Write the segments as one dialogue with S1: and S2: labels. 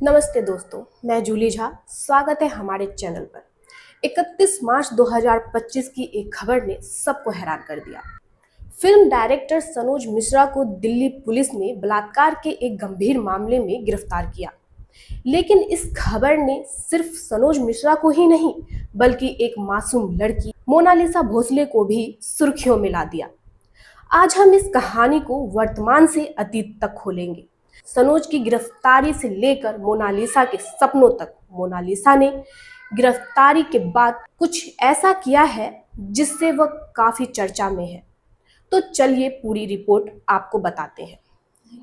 S1: नमस्ते दोस्तों, मैं जूली झा। स्वागत है हमारे चैनल पर। 31 मार्च 2025 की एक खबर ने सबको हैरान कर दिया। फिल्म डायरेक्टर सनोज मिश्रा को दिल्ली पुलिस ने बलात्कार के एक गंभीर मामले में गिरफ्तार किया। लेकिन इस खबर ने सिर्फ सनोज मिश्रा को ही नहीं, बल्कि एक मासूम लड़की मोनालिसा भोसले को भी सुर्खियों में ला दिया। आज हम इस कहानी को वर्तमान से अतीत तक खोलेंगे। सनोज की गिरफ्तारी से लेकर मोनालिसा के सपनों तक। मोनालिसा ने गिरफ्तारी के बाद कुछ ऐसा किया है जिससे वह काफी चर्चा में है। तो चलिए पूरी रिपोर्ट आपको बताते हैं।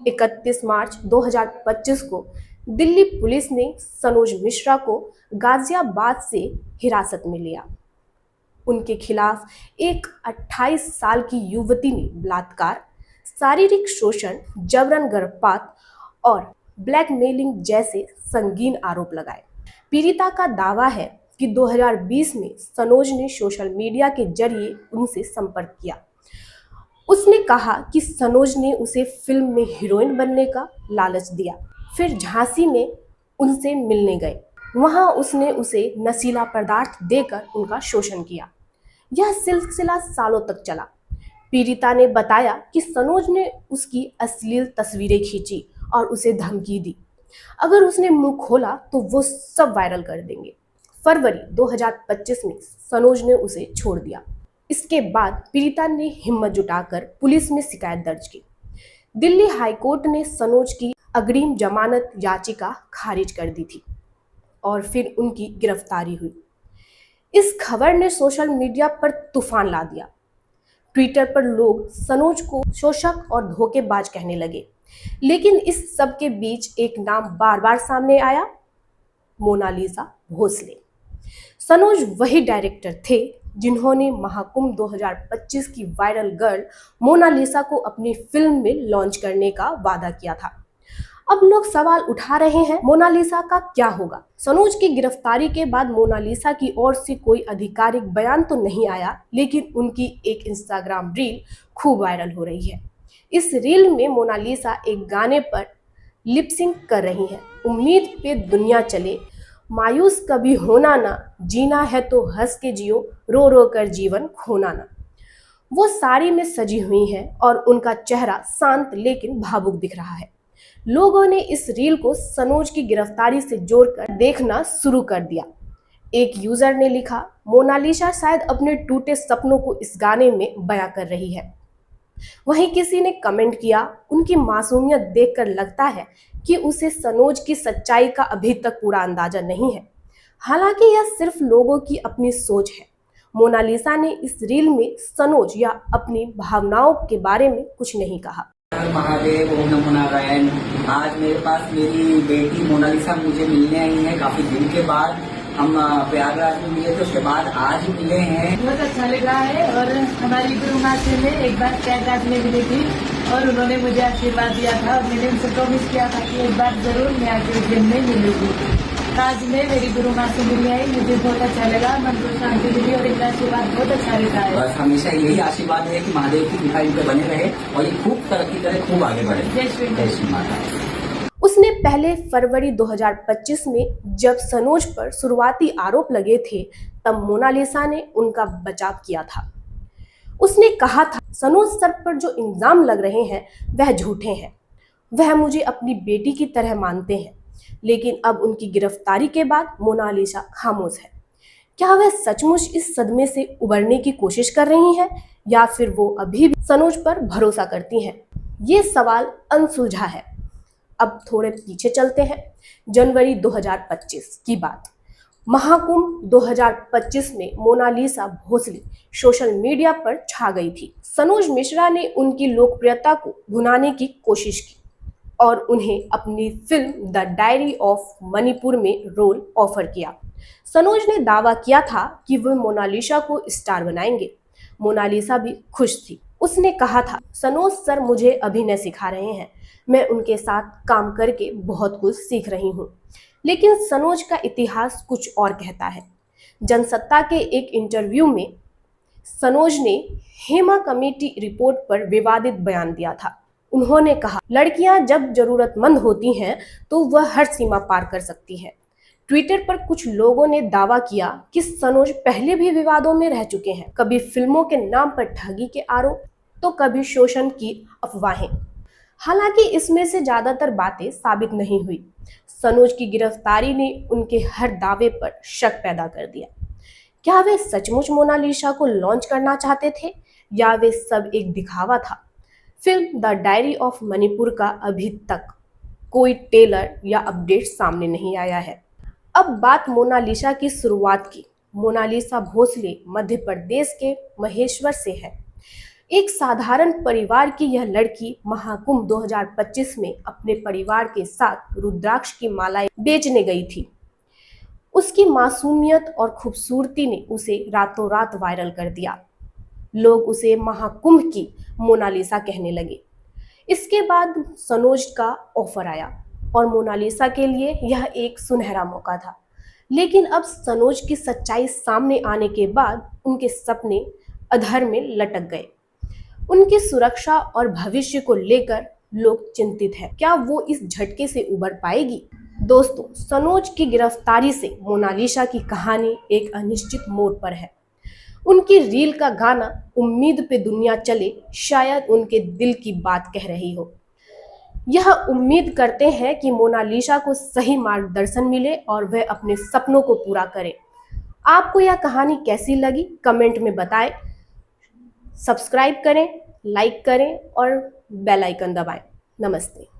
S1: 31 मार्च 2025 को दिल्ली पुलिस ने सनोज मिश्रा को गाजियाबाद से हिरासत में लिया। उनके खिलाफ एक 28 साल की युवती ने बलात्कार, शारीरिक शोषण, जबरन गर्भपात और ब्लैकमेलिंग जैसे संगीन आरोप लगाए। पीड़िता का दावा है कि 2020 में सनोज ने सोशल मीडिया के जरिए उनसे संपर्क किया। उसने कहा कि सनोज ने उसे फिल्म में हीरोइन बनने का लालच दिया। फिर झांसी में उनसे मिलने गए। वहां उसने उसे नशीला पदार्थ देकर उनका शोषण किया। यह सिलसिला सालों तक चला। पीड़िता ने बताया कि सनोज ने उसकी अश्लील तस्वीरें खींची और उसे धमकी दी, अगर उसने मुंह खोला तो वो सब वायरल कर देंगे। फरवरी 2025 में सनोज ने उसे छोड़ दिया। इसके बाद पीड़िता ने हिम्मत जुटाकर पुलिस में शिकायत दर्ज की। दिल्ली हाईकोर्ट ने सनोज की अग्रिम जमानत याचिका खारिज कर दी थी और फिर उनकी गिरफ्तारी हुई। इस खबर ने सोशल मीडिया पर तूफान ला दिया। ट्विटर पर लोग सनोज को शोषक और धोखेबाज कहने लगे। लेकिन इस सब के बीच एक नाम बार बार सामने आया, मोनालिसा भोसले। सनोज वही डायरेक्टर थे जिन्होंने महाकुंभ 2025 की वायरल गर्ल मोनालिसा को अपनी फिल्म में लॉन्च करने का वादा किया था। अब लोग सवाल उठा रहे हैं, मोनालिसा का क्या होगा? सनोज की गिरफ्तारी के बाद मोनालिसा की ओर से कोई आधिकारिक बयान तो नहीं आया, लेकिन उनकी एक इंस्टाग्राम रील खूब वायरल हो रही है। इस रील में मोनालिसा एक गाने पर लिपसिंग कर रही है। उम्मीद पे दुनिया चले, मायूस कभी होना ना, जीना है तो हंस के जियो, रो रो कर जीवन खोना ना। वो साड़ी में सजी हुई हैं और उनका चेहरा शांत लेकिन भावुक दिख रहा है। लोगों ने इस रील को सनोज की गिरफ्तारी से जोड़कर देखना शुरू कर दिया। एक यूजर ने लिखा, मोनालिसा शायद अपने टूटे सपनों को इस गाने में बयां कर रही है। वहीं किसी ने कमेंट किया, उनकी मासूमियत देखकर लगता है कि उसे सनोज की सच्चाई का अभी तक पूरा अंदाजा नहीं है। हालांकि यह सिर्फ लोगों की अपनी सोच है। मोनालिसा ने इस रील में सनोज या अपनी भावनाओं के बारे में कुछ नहीं कहा।
S2: महादेव, ओम नमो नारायण। आज मेरे पास मेरी बेटी मोनालिसा मुझे मिलने आई है। काफी दिन के बाद हम प्रयागराज में मिले थे, उसके बाद आज मिले हैं।
S3: बहुत अच्छा लग रहा है। और हमारी गुरु माँ से मैं एक बार प्रयागराज में मिली थी और उन्होंने मुझे आशीर्वाद दिया था और मैंने उनसे प्रॉमिस किया था कि एक बार जरूर मैं आके उज्जैन में मिलूंगी। आज मैं मेरी गुरु माँ से मिली आई, मुझे बहुत अच्छा लगा, मन को शांति मिली और इनका आशीर्वाद बहुत अच्छा रहता है।
S2: बस हमेशा यही आशीर्वाद है कि महादेव की कृपा इन पे बने रहे और ये खूब तरक्की करे, खूब आगे बढ़े।
S3: जय श्री
S2: माता।
S1: उसने पहले फरवरी 2025 में जब सनोज पर शुरुआती आरोप लगे थे, तब मोनालिसा ने उनका बचाव किया था। उसने कहा था, सनोज सर पर जो इल्जाम लग रहे हैं वह झूठे हैं। वह मुझे अपनी बेटी की तरह मानते हैं। लेकिन अब उनकी गिरफ्तारी के बाद मोनालिसा खामोश है। क्या वह सचमुच इस सदमे से उबरने की कोशिश कर रही हैं या फिर वो अभी भी सनोज पर भरोसा करती हैं? ये सवाल अनसुलझा है। अब थोड़े पीछे चलते हैं। जनवरी 2025 की बात। महाकुंभ 2025 में मोनालिसा भोसले सोशल मीडिया पर छा गई थी। सनोज मिश्रा ने उनकी लोकप्रियता को भुनाने की कोशिश की और उन्हें अपनी film the diary of Manipur में रोल ऑफर किया। सनोज ने दावा किया था कि वह मोनालिसा को स्टार बनाएंगे। मोनालिसा भी खुश थी। उसने कहा था, सनोज सर मुझे अभिनय सिखा रहे हैं, मैं उनके साथ काम करके बहुत कुछ सीख रही हूँ। लेकिन सनोज का इतिहास कुछ और कहता है। जनसत्ता के एक इंटरव्यू में सनोज ने हेमा कमेटी रिपोर्ट पर विवादित बयान दिया था। उन्होंने कहा, लड़कियां जब जरूरतमंद होती हैं तो वह हर सीमा पार कर सकती हैं। ट्विटर पर कुछ लोगों ने दावा किया कि सनोज पहले भी विवादों में रह चुके हैं, कभी फिल्मों के नाम पर ठगी के आरोप तो कभी शोषण की अफवाहें। हालांकि इसमें से ज्यादातर बातें साबित नहीं हुई। सनोज की गिरफ्तारी ने उनके हर दावे पर शक पैदा कर दिया। क्या वे सचमुच मोनालिसा को लॉन्च करना चाहते थे या वे सब एक दिखावा था? Film the diary of Manipur का अभी तक कोई ट्रेलर या अपडेट सामने नहीं आया है। अब बात मोनालिसा की शुरुआत की। मोनालिसा भोसले मध्य प्रदेश के महेश्वर से है। एक साधारण परिवार की यह लड़की महाकुंभ 2025 में अपने परिवार के साथ रुद्राक्ष की मालाएं बेचने गई थी। उसकी मासूमियत और खूबसूरती ने उसे रातों रात वायरल कर दिया। लोग उसे महाकुंभ की मोनालिसा कहने लगे। इसके बाद सनोज का ऑफर आया और मोनालिसा के लिए यह एक सुनहरा मौका था। लेकिन अब सनोज की सच्चाई सामने आने के बाद उनके सपने अधर में लटक गए। उनकी सुरक्षा और भविष्य को लेकर लोग चिंतित हैं। क्या वो इस झटके से उबर पाएगी? दोस्तों, सनोज की गिरफ्तारी से मोनालिसा की कहानी एक अनिश्चित मोड़ पर है। उनकी रील का गाना उम्मीद पे दुनिया चले शायद उनके दिल की बात कह रही हो। यह उम्मीद करते हैं कि मोनालिसा को सही मार्गदर्शन मिले और वह अपने सपनों को पूरा करे। आपको यह कहानी कैसी लगी कमेंट में बताएं। सब्सक्राइब करें, लाइक करें और बेल आइकन दबाएं। नमस्ते।